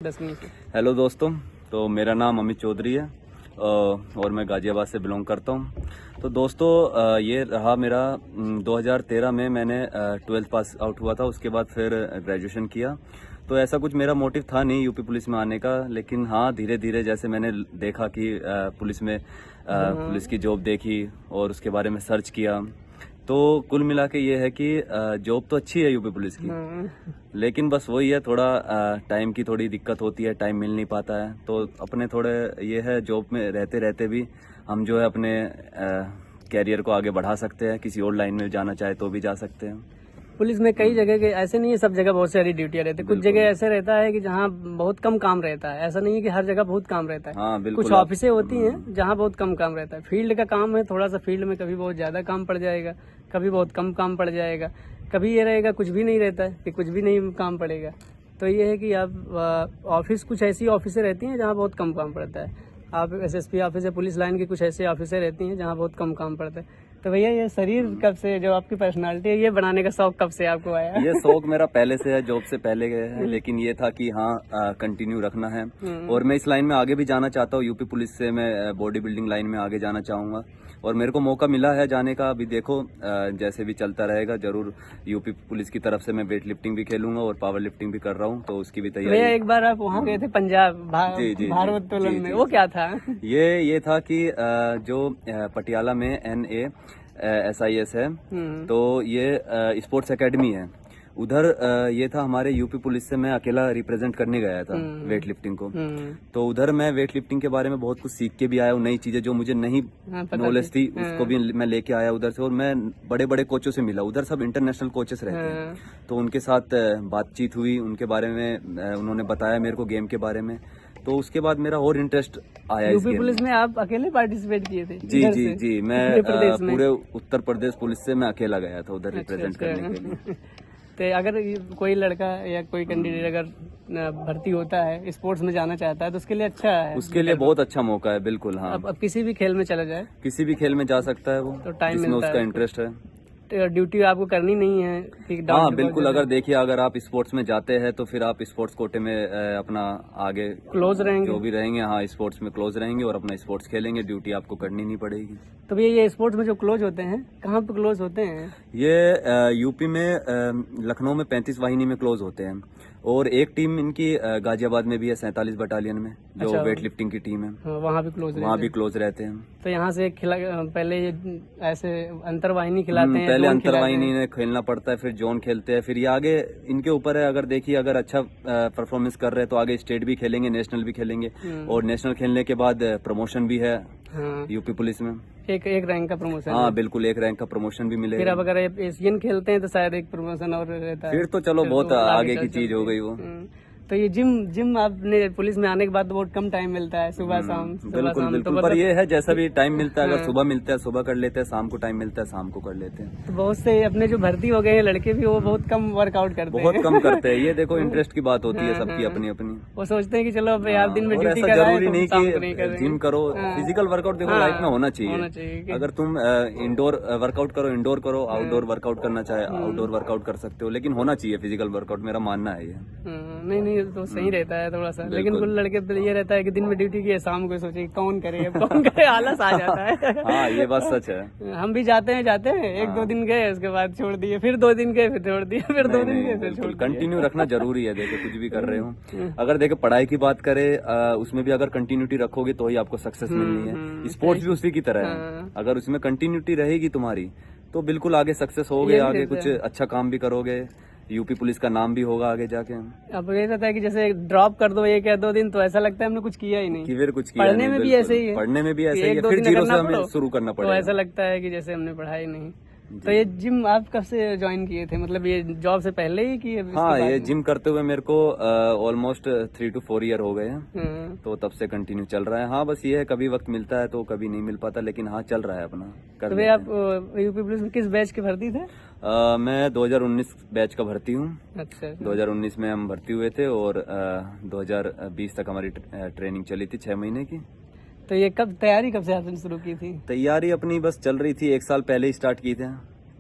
10वीं से। हेलो दोस्तों, तो मेरा नाम अमित चौधरी है और मैं गाजियाबाद से बिलोंग करता हूँ। तो दोस्तों ये रहा मेरा 2013 में मैंने 12th पास आउट हुआ था। उसके बाद फिर ग्रेजुएशन किया। तो ऐसा कुछ मेरा मोटिव था नहीं यूपी पुलिस में आने का, लेकिन हाँ धीरे धीरे जैसे मैंने देखा कि पुलिस में पुलिस की जॉब देखी और उसके बारे में सर्च किया, तो कुल मिला के ये है कि जॉब तो अच्छी है यूपी पुलिस की, लेकिन बस वही है, थोड़ा टाइम की थोड़ी दिक्कत होती है, टाइम मिल नहीं पाता है। तो अपने थोड़े ये है जॉब में रहते रहते भी हम जो है अपने कैरियर को आगे बढ़ा सकते हैं। किसी और लाइन में जाना चाहे तो भी जा सकते हैं। पुलिस में कई जगह के ऐसे नहीं है, सब जगह बहुत सारी ड्यूटियां रहती है। कुछ जगह ऐसे रहता है कि जहाँ बहुत कम काम रहता है। ऐसा नहीं है कि हर जगह बहुत काम रहता है। हाँ, बिल्कुल। कुछ ऑफिसें होती हैं जहाँ बहुत कम काम रहता है। फील्ड का काम है, थोड़ा सा फील्ड में कभी बहुत ज्यादा काम पड़ जाएगा, कभी बहुत कम काम पड़ जाएगा, कभी ये रहेगा कुछ भी नहीं रहता है कि कुछ भी नहीं काम पड़ेगा। तो ये है कि आप ऑफिस, कुछ ऐसी ऑफिसें रहती हैं जहाँ बहुत कम काम पड़ता है। आप एसएसपी ऑफिस है, पुलिस लाइन की कुछ ऐसी ऑफिसें रहती हैं जहाँ बहुत कम काम पड़ता है। तो भैया ये शरीर कब से, जो आपकी पर्सनालिटी है, ये बनाने का शौक कब से आपको आया? ये शौक मेरा पहले से है, जॉब से पहले है, लेकिन ये था कि हाँ कंटिन्यू रखना है और मैं इस लाइन में आगे भी जाना चाहता हूँ। यूपी पुलिस से मैं बॉडी बिल्डिंग लाइन में आगे जाना चाहूँगा और मेरे को मौका मिला है जाने का। अभी देखो जैसे भी चलता रहेगा, जरूर यूपी पुलिस की तरफ से मैं वेट लिफ्टिंग भी खेलूंगा और पावर लिफ्टिंग भी कर रहा हूँ, तो उसकी भी तैयारी। भैया एक बार आप वहाँ गए थे पंजाब भारोत्तोलन में, वो क्या था? ये था कि जो पटियाला में NASIS है, तो ये स्पोर्ट्स एकेडमी है। उधर ये था हमारे यूपी पुलिस से मैं अकेला रिप्रेजेंट करने गया था वेट लिफ्टिंग को। तो उधर मैं वेट लिफ्टिंग के बारे में बहुत कुछ सीख के भी आया हूँ। नई चीजें जो मुझे नहीं नॉलेज थी उसको भी मैं लेके आया उधर से, और मैं बड़े बड़े कोचों से मिला। उधर सब इंटरनेशनल कोचेस रहते हैं, तो उनके साथ बातचीत हुई, उनके बारे में उन्होंने बताया मेरे को गेम के बारे में। तो उसके बाद मेरा और इंटरेस्ट आया। यूपी पुलिस में आप अकेले पार्टिसिपेट किए थे? जी, मैं पूरे उत्तर प्रदेश पुलिस से मैं अकेला गया था उधर रिप्रेजेंट करने के लिए। तो अगर कोई लड़का या कोई कैंडिडेट अगर भर्ती होता है, स्पोर्ट्स में जाना चाहता है, तो उसके लिए अच्छा है? उसके लिए बहुत अच्छा मौका है, बिल्कुल। हाँ, अब किसी भी खेल में चला जाए, किसी भी खेल में जा सकता है वो, तो टाइम जिसमें उसका इंटरेस्ट है। ड्यूटी आपको करनी नहीं है कि हाँ बिल्कुल। अगर देखिए, अगर आप स्पोर्ट्स में जाते हैं तो फिर आप स्पोर्ट्स कोटे में अपना आगे क्लोज रहेंगे, जो भी रहेंगे। हाँ, स्पोर्ट्स में क्लोज रहेंगे और अपना स्पोर्ट्स खेलेंगे, ड्यूटी आपको करनी नहीं पड़ेगी। तो भैया ये स्पोर्ट्स में जो क्लोज होते हैं, कहाँ पे क्लोज होते हैं? ये यूपी में लखनऊ में 35 वाहिनी में क्लोज होते हैं, और एक टीम इनकी गाजियाबाद में भी है, 47 बटालियन में, जो वेट लिफ्टिंग की टीम है। वहाँ भी क्लोज रहते हैं। तो यहाँ से पहले ऐसे अंतरवाहिनी खिलाते हैं, पहले अंतरवाहिनी में खेलना पड़ता है, फिर जोन खेलते हैं, फिर ये आगे इनके ऊपर है। अगर देखिए, अगर अच्छा परफॉर्मेंस कर रहे हैं तो आगे स्टेट भी खेलेंगे, नेशनल भी खेलेंगे, और नेशनल खेलने के बाद प्रमोशन भी है यूपी पुलिस में। एक रैंक का प्रमोशन? हाँ बिल्कुल, एक रैंक का प्रमोशन भी मिलेगा। फिर अब अगर एशियन खेलते हैं तो शायद एक प्रमोशन और रहता है। फिर तो चलो बहुत आगे की चीज हो गई वो। तो ये जिम आपने पुलिस में आने के बाद तो बहुत कम टाइम मिलता है, सुबह शाम। बिल्कुल। तो पर ये है, जैसा भी टाइम मिलता है, अगर सुबह मिलता है सुबह कर लेते हैं, शाम को टाइम मिलता है शाम को कर लेते हैं। तो बहुत से अपने जो भर्ती हो गए हैं लड़के भी, वो बहुत कम वर्कआउट करते हैं। बहुत कम करते हैं। ये देखो इंटरेस्ट की बात होती है, सबकी अपनी अपनी। वो सोचते हैं कि चलो अब यार दिन में ड्यूटी कर रहे हैं, जरूरी नहीं कि जिम करो। फिजिकल वर्कआउट देखो लाइफ में होना चाहिए। अगर तुम इंडोर वर्कआउट करो, इंडोर करो, आउटडोर वर्कआउट करना चाहे आउटडोर वर्कआउट कर सकते हो, लेकिन होना चाहिए फिजिकल वर्कआउट, मेरा मानना है ये। नहीं तो सही रहता है थोड़ा सा, लेकिन कुछ लड़के तो ये रहता है कि दिन में ड्यूटी की है, शाम को सोचे कौन करे आलस आ जाता है। हाँ, ये बात सच है। हम भी जाते हैं 1-2 दिन गए, उसके बाद छोड़ दिए, फिर 2 दिन गए, फिर छोड़ दिए, फिर 2 दिन गए, फिर छोड़ दिए। कंटिन्यू रखना जरूरी है। देखो कुछ भी कर रहे हो, अगर देखो पढ़ाई की बात करें, उसमें भी अगर कंटिन्यूटी रखोगे तो ही आपको सक्सेस मिलनी है। स्पोर्ट्स भी उसी की तरह है, अगर उसमें कंटिन्यूटी रहेगी तुम्हारी तो बिल्कुल आगे सक्सेस होगे, आगे कुछ अच्छा काम भी करोगे, यूपी पुलिस का नाम भी होगा आगे जाके। अब ये रहता है कि जैसे ड्रॉप कर दो 1 या 2 दिन, तो ऐसा लगता है हमने कुछ किया ही नहीं। फिर कुछ किया पढ़ने में भी ऐसे ही है, पढ़ने में भी ऐसे ही है, फिर जीरो से हमें शुरू करना पड़ेगा। तो ऐसा लगता है कि जैसे हमने पढ़ाई नहीं। तो ये जिम आप कब से ज्वाइन किए थे? मतलब ये जॉब से पहले ही किए? हाँ, ये जिम करते हुए मेरे को ऑलमोस्ट 3 to 4 ईयर हो गए हैं, तो तब से कंटिन्यू चल रहा है। हाँ, बस ये है कभी वक्त मिलता है तो कभी नहीं मिल पाता, लेकिन हाँ चल रहा है अपना। तो भाई आप यूपी पुलिस में किस बैच के भर्ती थे? मैं 2019 बैच का भर्ती हूँ। अच्छा। 2019 में हम भर्ती हुए थे और 2020 तक हमारी ट्रेनिंग चली थी 6 महीने की। तो ये तैयारी कब से आपने शुरू की थी? तैयारी अपनी बस चल रही थी, 1 साल पहले ही स्टार्ट की थी।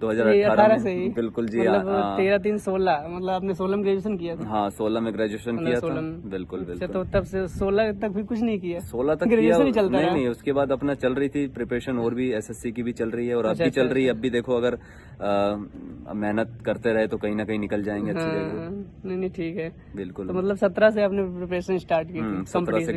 18 से ही बिल्कुल जी। मतलब हाँ 13-3-16 मतलब आपने 16 में ग्रेजुएशन किया था? हाँ 16 में ग्रेजुएशन किया था। 16 में। बिल्कुल अच्छा, बिल्कुल। तो तब से 16 तक भी कुछ नहीं किया? 16 तक किया ग्रेजुएशन ही चलता नहीं रहा? नहीं, उसके बाद अपना चल रही थी प्रिपरेशन, और भी एसएससी की भी चल रही है और अब अच्छा, भी अच्छा, चल रही है। अच्छा। अब भी देखो, अगर मेहनत करते रहे तो कहीं ना कहीं निकल जाएंगे अच्छी जगह। हाँ, नहीं नहीं ठीक है। बिल्कुल। तो मतलब 17 से आपने प्रिपरेशन स्टार्ट की थी 17 से कॉम्पिटिशन